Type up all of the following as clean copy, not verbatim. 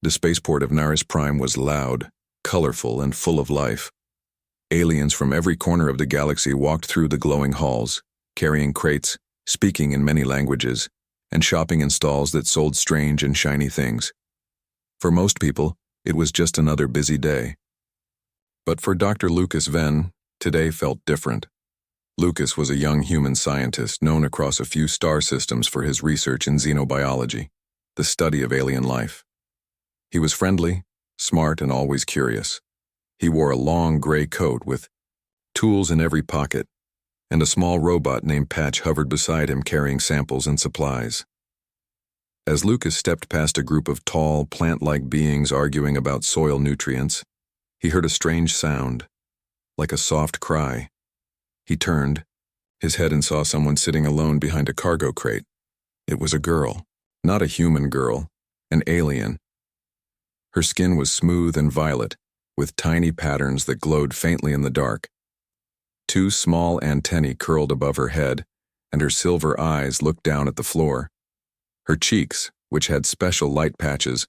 The spaceport of Naris Prime was loud, colorful, and full of life. Aliens from every corner of the galaxy walked through the glowing halls, carrying crates, speaking in many languages, and shopping in stalls that sold strange and shiny things. For most people, it was just another busy day. But for Dr. Lucas Venn, today felt different. Lucas was a young human scientist known across a few star systems for his research in xenobiology, the study of alien life. He was friendly, smart, and always curious. He wore a long gray coat with tools in every pocket, and a small robot named Patch hovered beside him carrying samples and supplies. As Lucas stepped past a group of tall, plant-like beings arguing about soil nutrients, he heard a strange sound, like a soft cry. He turned his head and saw someone sitting alone behind a cargo crate. It was a girl, not a human girl, an alien. Her skin was smooth and violet, with tiny patterns that glowed faintly in the dark. Two small antennae curled above her head, and her silver eyes looked down at the floor. Her cheeks, which had special light patches,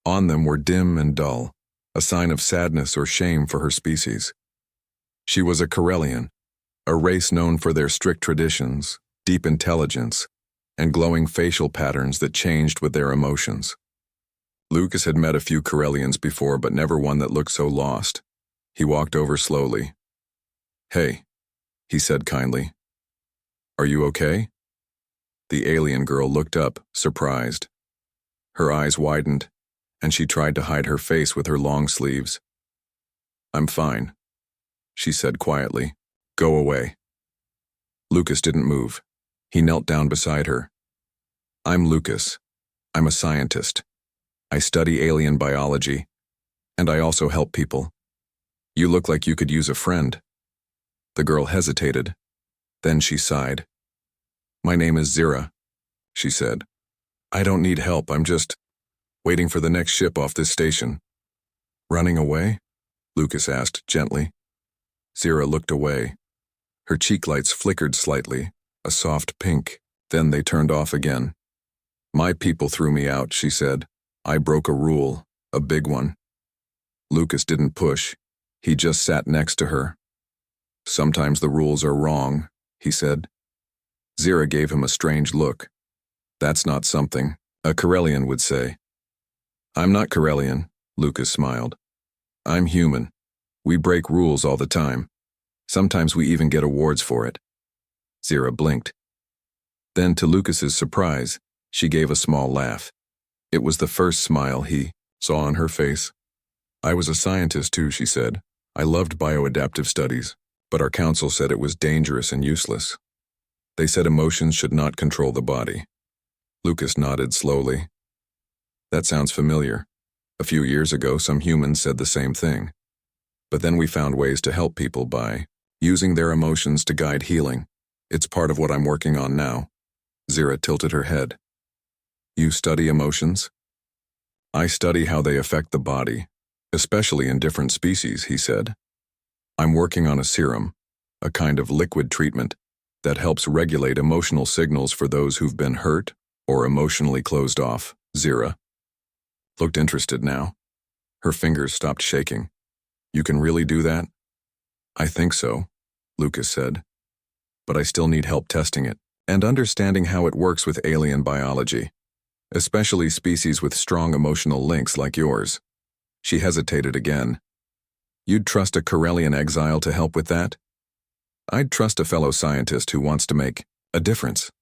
on them were dim and dull, a sign of sadness or shame for her species. She was a Corellian, a race known for their strict traditions, deep intelligence, and glowing facial patterns that changed with their emotions. Lucas had met a few Corellians before, but never one that looked so lost. He walked over slowly. "Hey," he said kindly. "Are you okay?" The alien girl looked up, surprised. Her eyes widened, and she tried to hide her face with her long sleeves. "I'm fine," she said quietly. "Go away." Lucas didn't move. He knelt down beside her. "I'm Lucas. I'm a scientist. I study alien biology, and I also help people. You look like you could use a friend." The girl hesitated. Then she sighed. "My name is Zira," she said. "I don't need help, I'm just waiting for the next ship off this station." "Running away?" Lucas asked gently. Zira looked away. Her cheek lights flickered slightly, a soft pink, then they turned off again. "My people threw me out," she said. "I broke a rule, a big one." Lucas didn't push. He just sat next to her. "Sometimes the rules are wrong," he said. Zira gave him a strange look. "That's not something a Corellian would say." "I'm not Corellian," Lucas smiled. "I'm human. We break rules all the time. Sometimes we even get awards for it." Zira blinked. Then, to Lucas's surprise, she gave a small laugh. It was the first smile he saw on her face. "I was a scientist too," she said. "I loved bioadaptive studies, but our council said it was dangerous and useless. They said emotions should not control the body." Lucas nodded slowly. "That sounds familiar. A few years ago, some humans said the same thing. But then we found ways to help people by using their emotions to guide healing. It's part of what I'm working on now." Zira tilted her head. "You study emotions?" "I study how they affect the body, especially in different species," he said. "I'm working on a serum, a kind of liquid treatment that helps regulate emotional signals for those who've been hurt or emotionally closed off." Zira looked interested now. Her fingers stopped shaking. "You can really do that?" "I think so," Lucas said. "But I still need help testing it and understanding how it works with alien biology, especially species with strong emotional links like yours." She hesitated again. "You'd trust a Corellian exile to help with that?" "I'd trust a fellow scientist who wants to make a difference."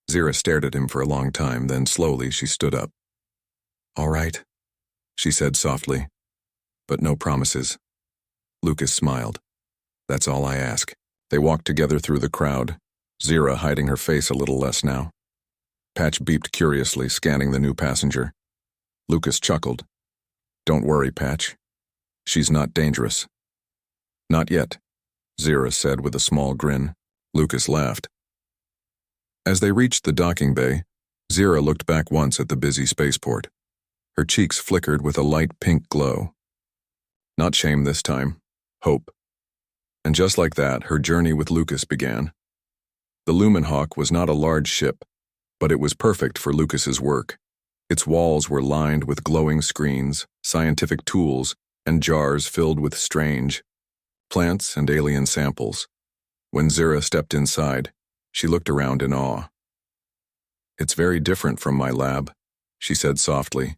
Zira stared at him for a long time, then slowly she stood up. "All right," she said softly, "but no promises." Lucas smiled. "That's all I ask." They walked together through the crowd, Zira hiding her face a little less now. Patch beeped curiously, scanning the new passenger. Lucas chuckled. "Don't worry, Patch. She's not dangerous." "Not yet," Zira said with a small grin. Lucas laughed. As they reached the docking bay, Zira looked back once at the busy spaceport. Her cheeks flickered with a light pink glow. Not shame this time, hope. And just like that, her journey with Lucas began. The Lumenhawk was not a large ship, but it was perfect for Lucas's work. Its walls were lined with glowing screens, scientific tools, and jars filled with strange plants and alien samples. When Zira stepped inside, she looked around in awe. "It's very different from my lab," she said softly.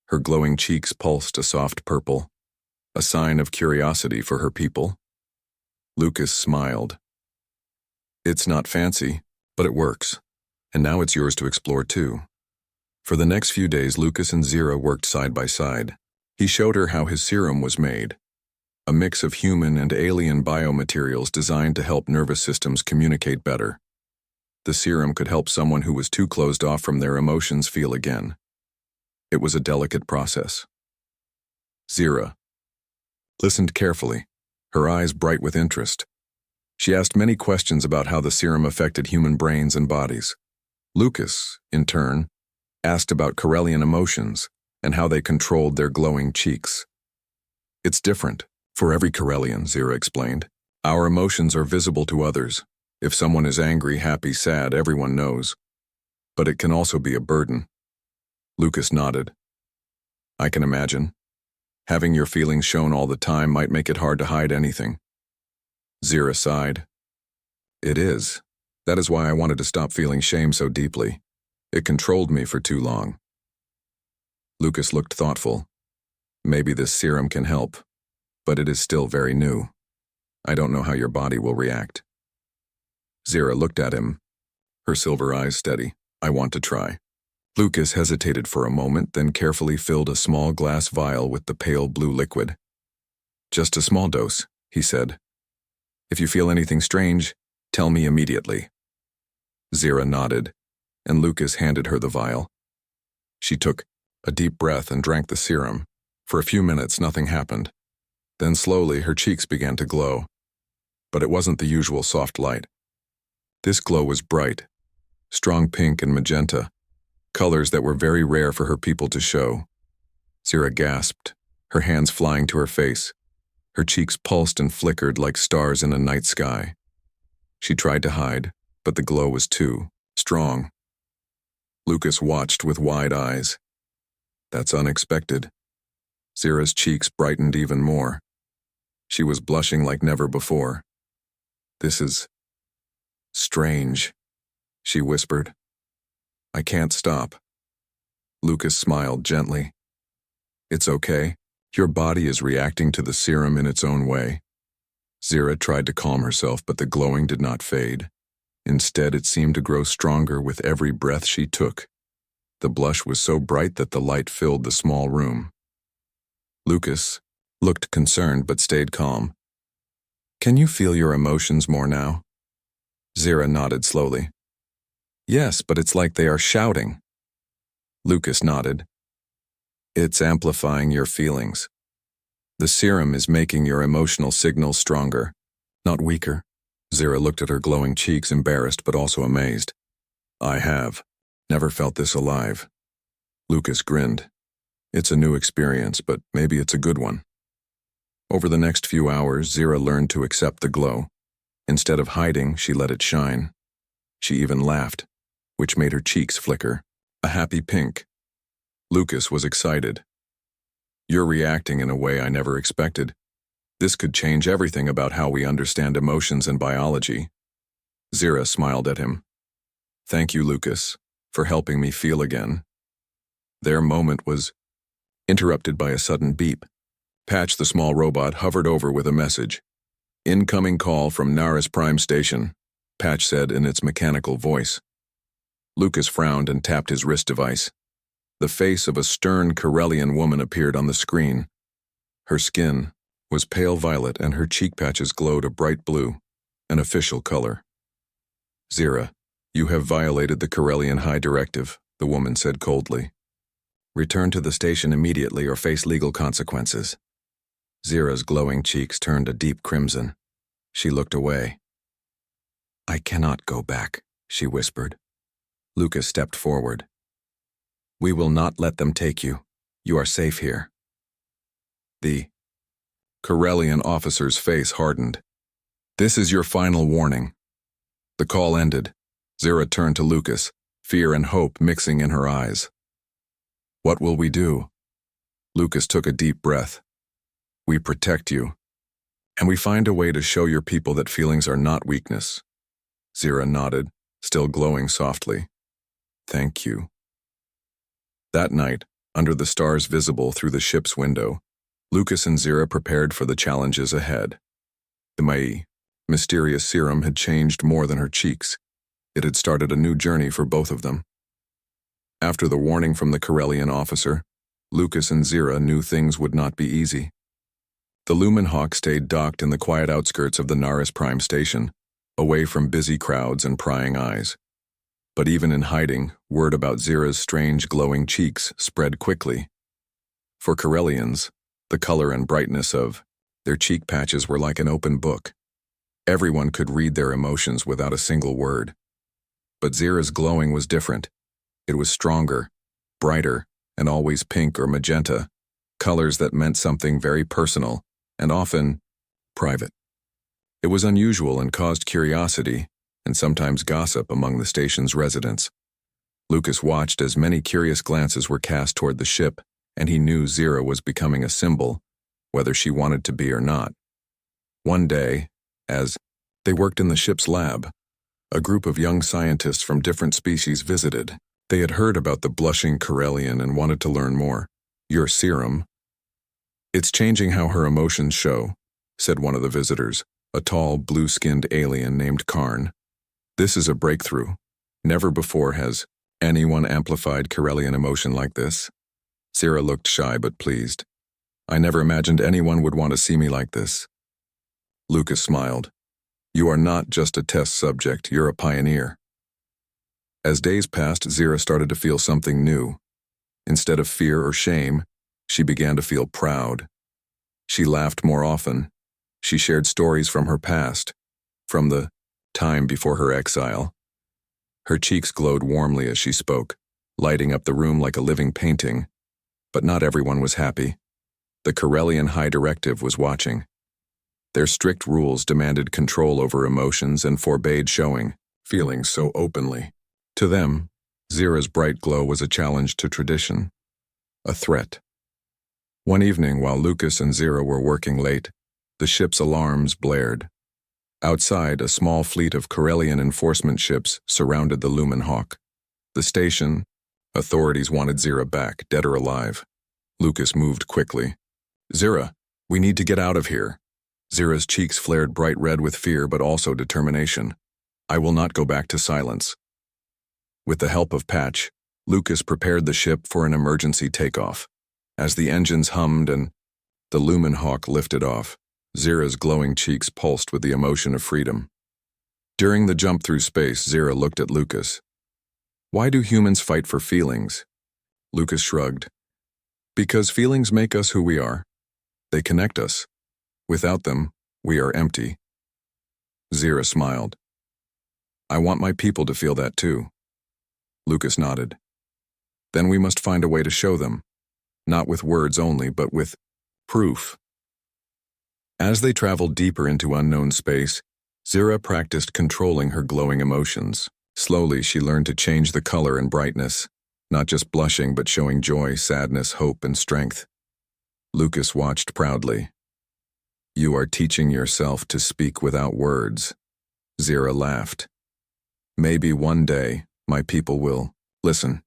Her glowing cheeks pulsed a soft purple, a sign of curiosity for her people. Lucas smiled. "It's not fancy, but it works, and now it's yours to explore too." For the next few days, Lucas and Zira worked side by side. He showed her how his serum was made, a mix of human and alien biomaterials designed to help nervous systems communicate better. The serum could help someone who was too closed off from their emotions feel again. It was a delicate process. Zira listened carefully, her eyes bright with interest. She asked many questions about how the serum affected human brains and bodies. Lucas, in turn, asked about Corellian emotions and how they controlled their glowing cheeks. "It's different for every Corellian," Zira explained. "Our emotions are visible to others. If someone is angry, happy, sad, everyone knows. But it can also be a burden." Lucas nodded. "I can imagine. Having your feelings shown all the time might make it hard to hide anything." Zira sighed. "It is. That is why I wanted to stop feeling shame so deeply. It controlled me for too long." Lucas looked thoughtful. "Maybe this serum can help, but it is still very new. I don't know how your body will react." Zira looked at him, her silver eyes steady. "I want to try." Lucas hesitated for a moment, then carefully filled a small glass vial with the pale blue liquid. "Just a small dose," he said. "If you feel anything strange, tell me immediately." Zira nodded, and Lucas handed her the vial. She took a deep breath and drank the serum. For a few minutes, nothing happened. Then slowly, her cheeks began to glow. But it wasn't the usual soft light. This glow was bright, strong pink and magenta, colors that were very rare for her people to show. Zira gasped, her hands flying to her face. Her cheeks pulsed and flickered like stars in a night sky. She tried to hide, but the glow was too strong. Lucas watched with wide eyes. "That's unexpected." Zira's cheeks brightened even more. She was blushing like never before. "This is strange," she whispered. "I can't stop." Lucas smiled gently. "It's okay. Your body is reacting to the serum in its own way." Zira tried to calm herself, but the glowing did not fade. Instead, it seemed to grow stronger with every breath she took. The blush was so bright that the light filled the small room. Lucas looked concerned but stayed calm. "Can you feel your emotions more now?" Zira nodded slowly. "Yes, but it's like they are shouting." Lucas nodded. "It's amplifying your feelings. The serum is making your emotional signals stronger, not weaker." Zira looked at her glowing cheeks, embarrassed but also amazed. "I have never felt this alive." Lucas grinned. "It's a new experience, but maybe it's a good one." Over the next few hours, Zira learned to accept the glow. Instead of hiding, she let it shine. She even laughed, which made her cheeks flicker, a happy pink. Lucas was excited. "You're reacting in a way I never expected. This could change everything about how we understand emotions and biology." Zira smiled at him. "Thank you, Lucas, for helping me feel again." Their moment was interrupted by a sudden beep. Patch, the small robot, hovered over with a message. "Incoming call from Naris Prime Station," Patch said in its mechanical voice. Lucas frowned and tapped his wrist device. The face of a stern Corellian woman appeared on the screen. Her skin was pale violet and her cheek patches glowed a bright blue, an official color. "Zira, you have violated the Corellian High Directive," the woman said coldly. "Return to the station immediately or face legal consequences." Zira's glowing cheeks turned a deep crimson. She looked away. "I cannot go back," she whispered. Lucas stepped forward. "We will not let them take you. You are safe here." The Corellian officer's face hardened. "This is your final warning." The call ended. Zira turned to Lucas, fear and hope mixing in her eyes. What will we do? Lucas took a deep breath. We protect you. And we find a way to show your people that feelings are not weakness. Zira nodded, still glowing softly. Thank you. That night, under the stars visible through the ship's window, Lucas and Zira prepared for the challenges ahead. The mysterious serum had changed more than her cheeks. It had started a new journey for both of them. After the warning from the Corellian officer, Lucas and Zira knew things would not be easy. The Lumen Hawk stayed docked in the quiet outskirts of the Naris Prime station, away from busy crowds and prying eyes. But even in hiding, word about Zira's strange glowing cheeks spread quickly. For Corellians, the color and brightness of their cheek patches were like an open book. Everyone could read their emotions without a single word. But Zira's glowing was different. It was stronger, brighter, and always pink or magenta, colors that meant something very personal and often private. It was unusual and caused curiosity and sometimes gossip among the station's residents. Lucas watched as many curious glances were cast toward the ship, and he knew Zira was becoming a symbol, whether she wanted to be or not. One day, as they worked in the ship's lab, a group of young scientists from different species visited. They had heard about the blushing Corellian and wanted to learn more. Your serum. It's changing how her emotions show, said one of the visitors, a tall, blue-skinned alien named Karn. This is a breakthrough. Never before has anyone amplified Corellian emotion like this. Zira looked shy but pleased. I never imagined anyone would want to see me like this. Lucas smiled. You are not just a test subject, you're a pioneer. As days passed, Zira started to feel something new. Instead of fear or shame, she began to feel proud. She laughed more often. She shared stories from her past, from the time before her exile. Her cheeks glowed warmly as she spoke, lighting up the room like a living painting. But not everyone was happy. The Corellian High Directive was watching. Their strict rules demanded control over emotions and forbade showing feelings so openly. To them, Zira's bright glow was a challenge to tradition, a threat. One evening, while Lucas and Zira were working late, the ship's alarms blared. Outside, a small fleet of Corellian enforcement ships surrounded the Lumen Hawk. The station, authorities wanted Zira back, dead or alive. Lucas moved quickly. Zira, we need to get out of here. Zira's cheeks flared bright red with fear but also determination. I will not go back to silence. With the help of Patch, Lucas prepared the ship for an emergency takeoff. As the engines hummed and the Lumen Hawk lifted off, Zira's glowing cheeks pulsed with the emotion of freedom. During the jump through space, Zira looked at Lucas. Why do humans fight for feelings? Lucas shrugged. Because feelings make us who we are. They connect us. Without them, we are empty. Zira smiled. I want my people to feel that too. Lucas nodded. Then we must find a way to show them, not with words only, but with proof. As they traveled deeper into unknown space, Zira practiced controlling her glowing emotions. Slowly, she learned to change the color and brightness, not just blushing but showing joy, sadness, hope, and strength. Lucas watched proudly. You are teaching yourself to speak without words. Zira laughed. Maybe one day, my people will listen.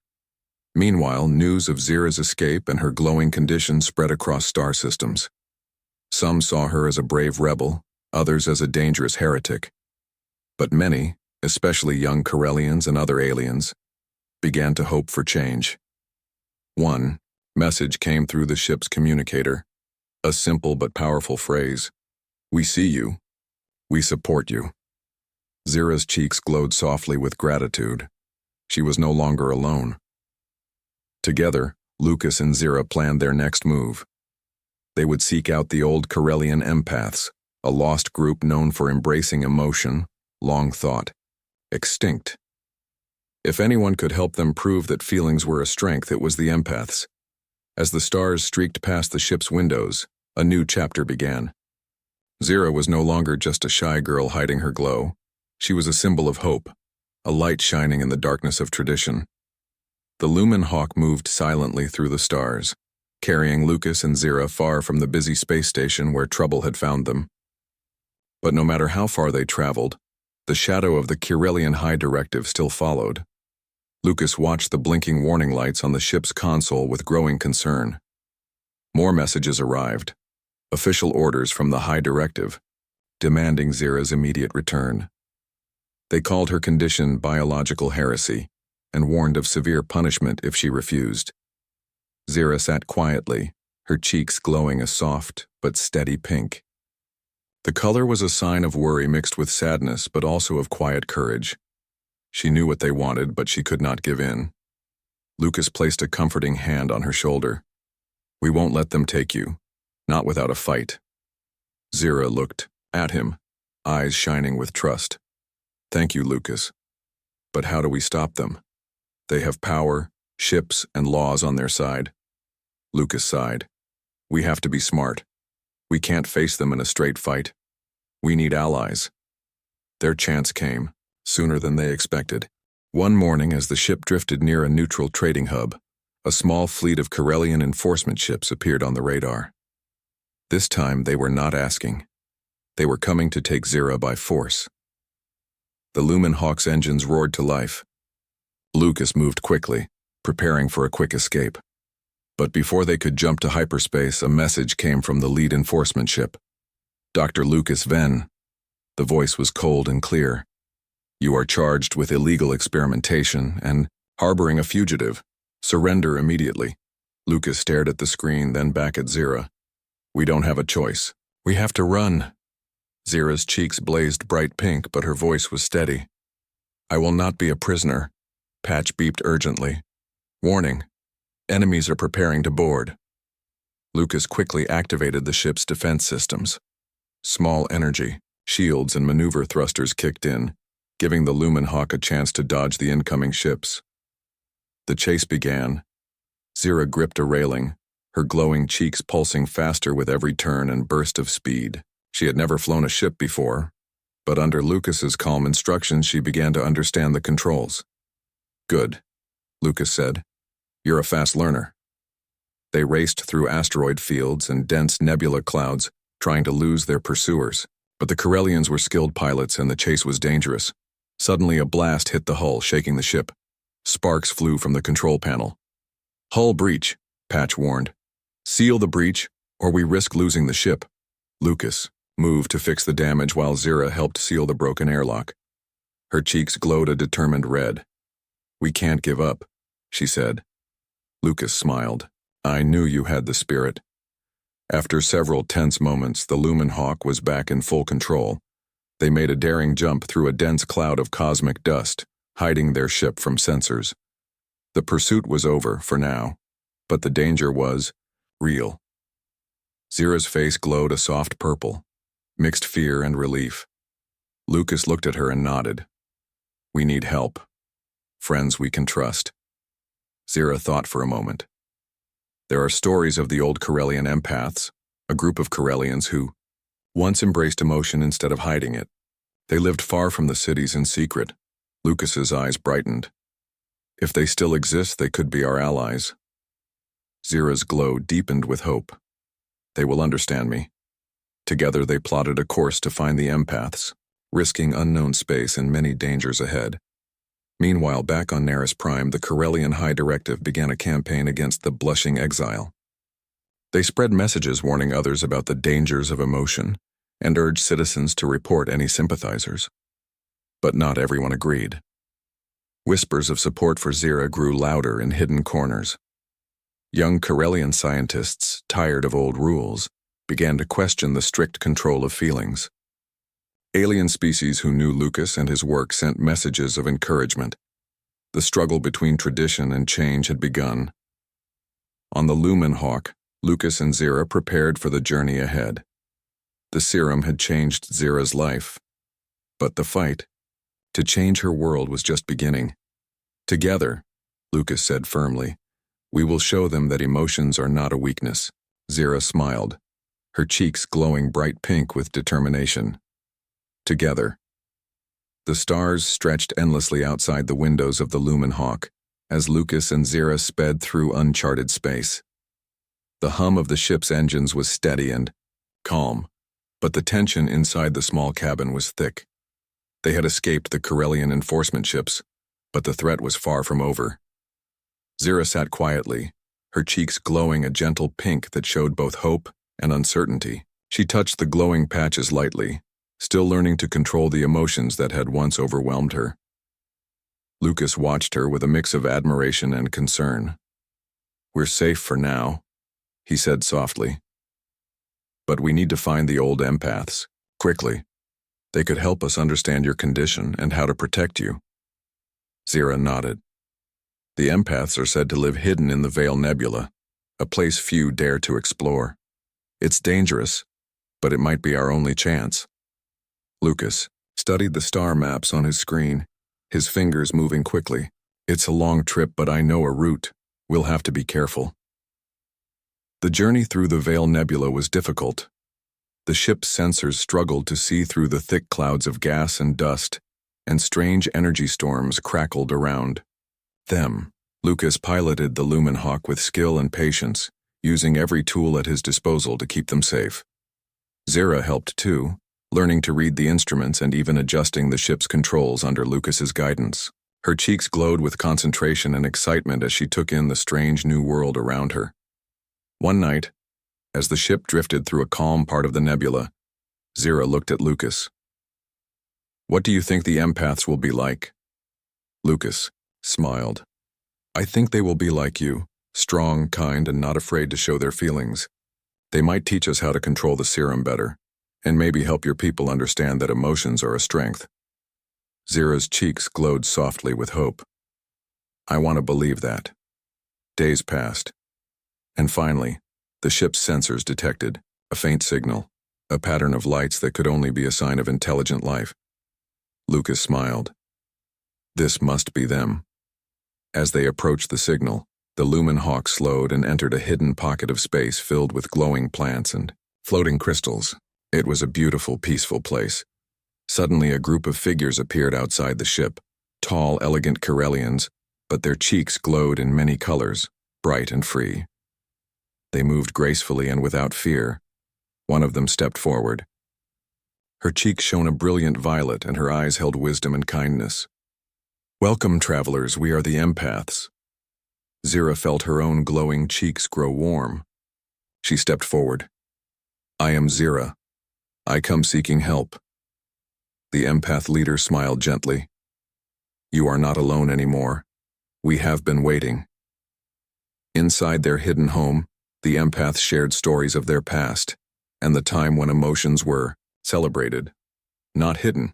Meanwhile, news of Zira's escape and her glowing condition spread across star systems. Some saw her as a brave rebel, others as a dangerous heretic. But many, especially young Corellians and other aliens, began to hope for change. One message came through the ship's communicator, a simple but powerful phrase. We see you. We support you. Zira's cheeks glowed softly with gratitude. She was no longer alone. Together, Lucas and Zira planned their next move. They would seek out the old Corellian empaths, a lost group known for embracing emotion, long thought, extinct. If anyone could help them prove that feelings were a strength, it was the empaths. As the stars streaked past the ship's windows, a new chapter began. Zira was no longer just a shy girl hiding her glow. She was a symbol of hope, a light shining in the darkness of tradition. The Lumen Hawk moved silently through the stars, carrying Lucas and Zira far from the busy space station where trouble had found them. But no matter how far they traveled, the shadow of the Kirelian High Directive still followed. Lucas watched the blinking warning lights on the ship's console with growing concern. More messages arrived. Official orders from the High Directive, demanding Zira's immediate return. They called her condition biological heresy and warned of severe punishment if she refused. Zira sat quietly, her cheeks glowing a soft but steady pink. The color was a sign of worry mixed with sadness, but also of quiet courage. She knew what they wanted, but she could not give in. Lucas placed a comforting hand on her shoulder. "We won't let them take you, not without a fight." Zira looked at him, eyes shining with trust. "Thank you, Lucas. But how do we stop them? They have power, ships, and laws on their side." Lucas sighed. "We have to be smart. We can't face them in a straight fight. We need allies." Their chance came, sooner than they expected. One morning, as the ship drifted near a neutral trading hub, a small fleet of Kirelian enforcement ships appeared on the radar. This time, they were not asking. They were coming to take Zira by force. The Lumen Hawk's engines roared to life. Lucas moved quickly, preparing for a quick escape. But before they could jump to hyperspace, a message came from the lead enforcement ship. "Dr. Lucas Venn." The voice was cold and clear. "You are charged with illegal experimentation and harboring a fugitive. Surrender immediately." Lucas stared at the screen, then back at Zira. "We don't have a choice. We have to run." Zira's cheeks blazed bright pink, but her voice was steady. "I will not be a prisoner." Patch beeped urgently. "Warning. Enemies are preparing to board." Lucas quickly activated the ship's defense systems. Small energy, shields, and maneuver thrusters kicked in, giving the Lumen Hawk a chance to dodge the incoming ships. The chase began. Zira gripped a railing, her glowing cheeks pulsing faster with every turn and burst of speed. She had never flown a ship before, but under Lucas's calm instructions she began to understand the controls. "Good," Lucas said. "You're a fast learner." They raced through asteroid fields and dense nebula clouds, trying to lose their pursuers. But the Kirelians were skilled pilots and the chase was dangerous. Suddenly a blast hit the hull, shaking the ship. Sparks flew from the control panel. "Hull breach," Patch warned. "Seal the breach, or we risk losing the ship." Lucas moved to fix the damage while Zira helped seal the broken airlock. Her cheeks glowed a determined red. "We can't give up," she said. Lucas smiled. "I knew you had the spirit." After several tense moments, the Lumen Hawk was back in full control. They made a daring jump through a dense cloud of cosmic dust, hiding their ship from sensors. The pursuit was over for now, but the danger was real. Zira's face glowed a soft purple, mixed fear and relief. Lucas looked at her and nodded. "We need help. Friends we can trust." Zira thought for a moment. "There are stories of the old Kirelian empaths, a group of Kirelians who once embraced emotion instead of hiding it. They lived far from the cities in secret." Lucas's eyes brightened. "If they still exist, they could be our allies." Zira's glow deepened with hope. "They will understand me." Together they plotted a course to find the empaths, risking unknown space and many dangers ahead. Meanwhile, back on Neris Prime, the Kirelian High Directive began a campaign against the blushing exile. They spread messages warning others about the dangers of emotion and urged citizens to report any sympathizers. But not everyone agreed. Whispers of support for Zira grew louder in hidden corners. Young Kirelian scientists, tired of old rules, began to question the strict control of feelings. Alien species who knew Lucas and his work sent messages of encouragement. The struggle between tradition and change had begun. On the Lumen Hawk, Lucas and Zira prepared for the journey ahead. The serum had changed Zira's life. But the fight to change her world was just beginning. "Together," Lucas said firmly, "we will show them that emotions are not a weakness." Zira smiled, her cheeks glowing bright pink with determination. Together. The stars stretched endlessly outside the windows of the Lumen Hawk, as Lucas and Zira sped through uncharted space. The hum of the ship's engines was steady and calm, but the tension inside the small cabin was thick. They had escaped the Corellian enforcement ships, but the threat was far from over. Zira sat quietly, her cheeks glowing a gentle pink that showed both hope and uncertainty. She touched the glowing patches lightly, still learning to control the emotions that had once overwhelmed her. Lucas watched her with a mix of admiration and concern. "We're safe for now," he said softly. "But we need to find the old empaths, quickly. They could help us understand your condition and how to protect you." Zira nodded. "The empaths are said to live hidden in the Veil Nebula, a place few dare to explore. It's dangerous, but it might be our only chance." Lucas studied the star maps on his screen, his fingers moving quickly. "It's a long trip, but I know a route. We'll have to be careful." The journey through the Veil Nebula was difficult. The ship's sensors struggled to see through the thick clouds of gas and dust, and strange energy storms crackled around them. Lucas piloted the Lumen Hawk with skill and patience, using every tool at his disposal to keep them safe. Zira helped too, learning to read the instruments and even adjusting the ship's controls under Lucas's guidance. Her cheeks glowed with concentration and excitement as she took in the strange new world around her. One night, as the ship drifted through a calm part of the nebula, Zira looked at Lucas. "What do you think the empaths will be like?" Lucas smiled. "I think they will be like you, strong, kind, and not afraid to show their feelings. They might teach us how to control the serum better, and maybe help your people understand that emotions are a strength." Zira's cheeks glowed softly with hope. "I want to believe that." Days passed, and finally, the ship's sensors detected a faint signal, a pattern of lights that could only be a sign of intelligent life. Lucas smiled. This must be them. As they approached the signal, the Lumen Hawk slowed and entered a hidden pocket of space filled with glowing plants and floating crystals. It was a beautiful, peaceful place. Suddenly, a group of figures appeared outside the ship, tall, elegant Corellians, but their cheeks glowed in many colors, bright and free. They moved gracefully and without fear. One of them stepped forward. Her cheeks shone a brilliant violet and her eyes held wisdom and kindness. "Welcome, travelers, we are the empaths." Zira felt her own glowing cheeks grow warm. She stepped forward. "I am Zira. I come seeking help." The empath leader smiled gently. "You are not alone anymore. We have been waiting." Inside their hidden home, the empaths shared stories of their past and the time when emotions were celebrated, not hidden.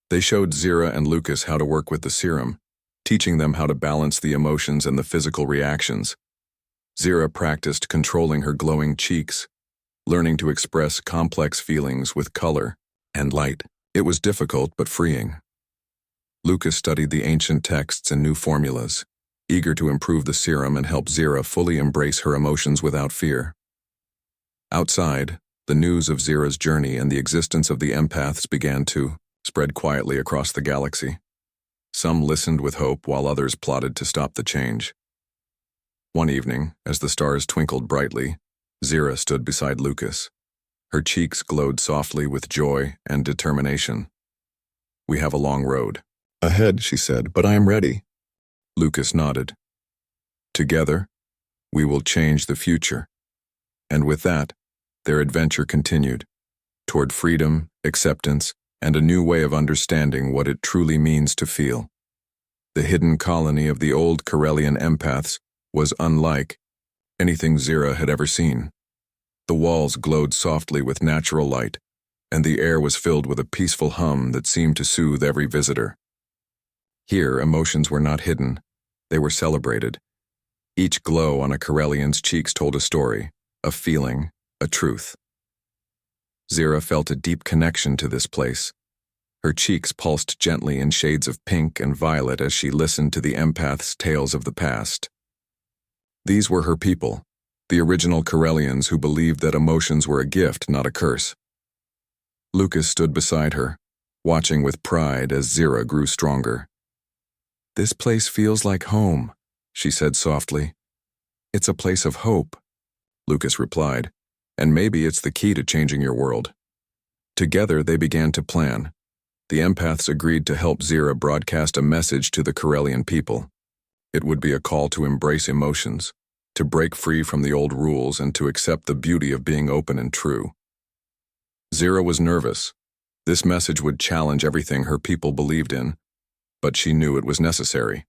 They showed Zira and Lucas how to work with the serum, teaching them how to balance the emotions and the physical reactions. Zira practiced controlling her glowing cheeks, learning to express complex feelings with color and light. It was difficult but freeing. Lucas studied the ancient texts and new formulas, eager to improve the serum and help Zira fully embrace her emotions without fear. Outside, the news of Zira's journey and the existence of the empaths began to spread quietly across the galaxy. Some listened with hope while others plotted to stop the change. One evening, as the stars twinkled brightly, Zira stood beside Lucas. Her cheeks glowed softly with joy and determination. "We have a long road ahead," she said, "but I am ready." Lucas nodded. "Together, we will change the future." And with that, their adventure continued, toward freedom, acceptance, and a new way of understanding what it truly means to feel. The hidden colony of the old Corellian empaths was unlike anything Zira had ever seen. The walls glowed softly with natural light, and the air was filled with a peaceful hum that seemed to soothe every visitor. Here, emotions were not hidden, they were celebrated. Each glow on a Corellian's cheeks told a story, a feeling, a truth. Zira felt a deep connection to this place. Her cheeks pulsed gently in shades of pink and violet as she listened to the empath's tales of the past. These were her people, the original Corellians who believed that emotions were a gift, not a curse. Lucas stood beside her, watching with pride as Zira grew stronger. "This place feels like home," she said softly. "It's a place of hope," Lucas replied, "and maybe it's the key to changing your world." Together they began to plan. The empaths agreed to help Zira broadcast a message to the Corellian people. It would be a call to embrace emotions, to break free from the old rules and to accept the beauty of being open and true. Zira was nervous. This message would challenge everything her people believed in, but she knew it was necessary.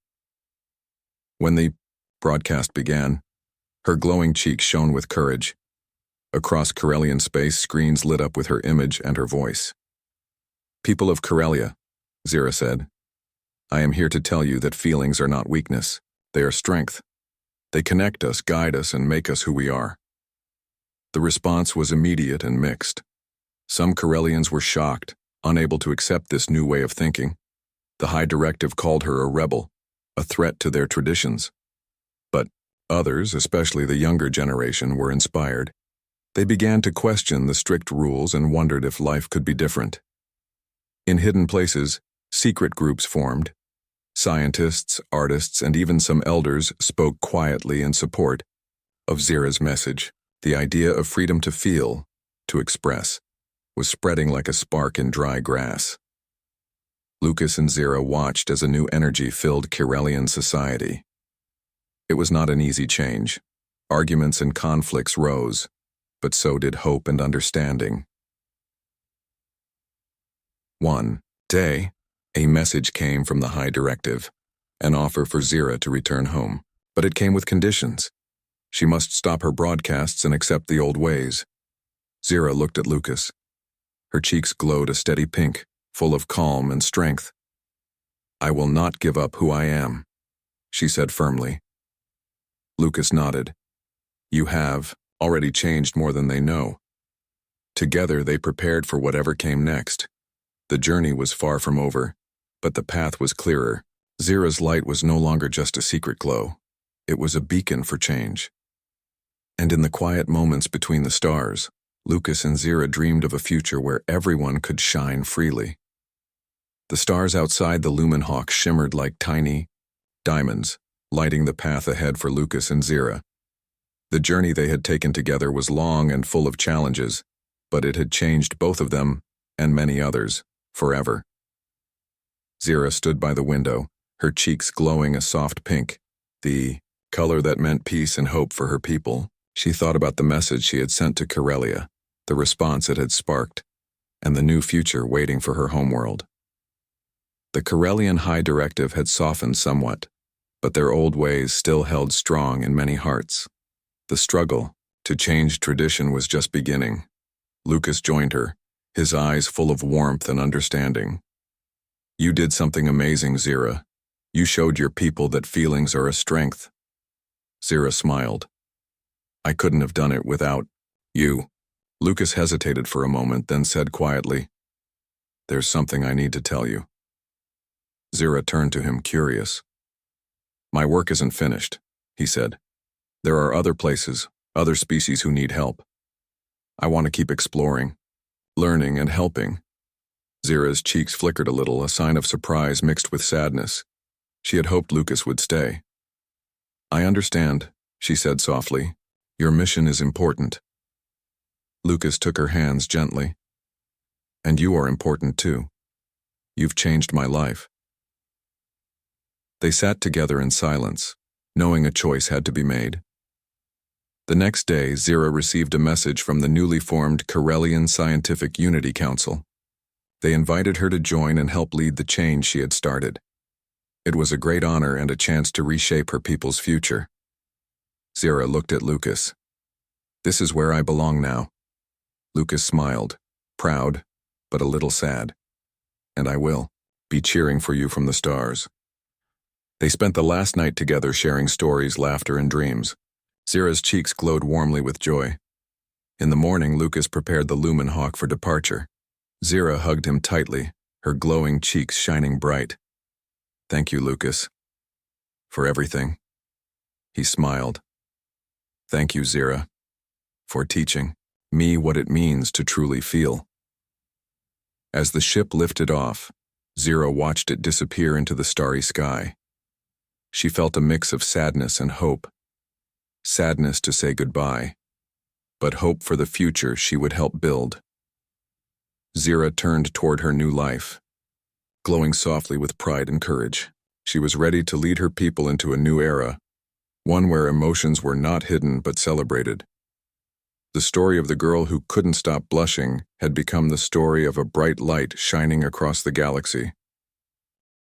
When the broadcast began, her glowing cheeks shone with courage. Across Corellian space, screens lit up with her image and her voice. "People of Corellia," Zira said, "I am here to tell you that feelings are not weakness, they are strength. They connect us, guide us, and make us who we are." The response was immediate and mixed. Some Corellians were shocked, unable to accept this new way of thinking. The High Directive called her a rebel, a threat to their traditions. But others, especially the younger generation, were inspired. They began to question the strict rules and wondered if life could be different. In hidden places, secret groups formed. Scientists, artists, and even some elders spoke quietly in support of Zira's message. The idea of freedom to feel, to express, was spreading like a spark in dry grass. Lucas and Zira watched as a new energy filled Corellian society. It was not an easy change. Arguments and conflicts rose, but so did hope and understanding. One day, a message came from the High Directive, an offer for Zira to return home, but it came with conditions. She must stop her broadcasts and accept the old ways. Zira looked at Lucas. Her cheeks glowed a steady pink, full of calm and strength. "I will not give up who I am," she said firmly. Lucas nodded. "You have already changed more than they know." Together they prepared for whatever came next. The journey was far from over, but the path was clearer. Zira's light was no longer just a secret glow. It was a beacon for change. And in the quiet moments between the stars, Lucas and Zira dreamed of a future where everyone could shine freely. The stars outside the Lumenhawk shimmered like tiny diamonds, lighting the path ahead for Lucas and Zira. The journey they had taken together was long and full of challenges, but it had changed both of them, and many others, forever. Zira stood by the window, her cheeks glowing a soft pink, the color that meant peace and hope for her people. She thought about the message she had sent to Corellia, the response it had sparked, and the new future waiting for her homeworld. The Corellian High Directive had softened somewhat, but their old ways still held strong in many hearts. The struggle to change tradition was just beginning. Lucas joined her, his eyes full of warmth and understanding. "You did something amazing, Zira. You showed your people that feelings are a strength." Zira smiled. "I couldn't have done it without you." Lucas hesitated for a moment, then said quietly, "There's something I need to tell you." Zira turned to him, curious. "My work isn't finished," he said. "There are other places, other species who need help. I want to keep exploring, learning, and helping." Zira's cheeks flickered a little, a sign of surprise mixed with sadness. She had hoped Lucas would stay. "I understand," she said softly. "Your mission is important." Lucas took her hands gently. "And you are important too. You've changed my life." They sat together in silence, knowing a choice had to be made. The next day, Zira received a message from the newly formed Corellian Scientific Unity Council. They invited her to join and help lead the change she had started. It was a great honor and a chance to reshape her people's future. Zira looked at Lucas. "This is where I belong now." Lucas smiled, proud, but a little sad. "And I will be cheering for you from the stars." They spent the last night together sharing stories, laughter, and dreams. Zira's cheeks glowed warmly with joy. In the morning, Lucas prepared the Lumenhawk for departure. Zira hugged him tightly, her glowing cheeks shining bright. "Thank you, Lucas, for everything." He smiled. "Thank you, Zira, for teaching me what it means to truly feel." As the ship lifted off, Zira watched it disappear into the starry sky. She felt a mix of sadness and hope. Sadness to say goodbye, but hope for the future she would help build. Zira turned toward her new life, glowing softly with pride and courage. She was ready to lead her people into a new era, one where emotions were not hidden but celebrated. The story of the girl who couldn't stop blushing had become the story of a bright light shining across the galaxy.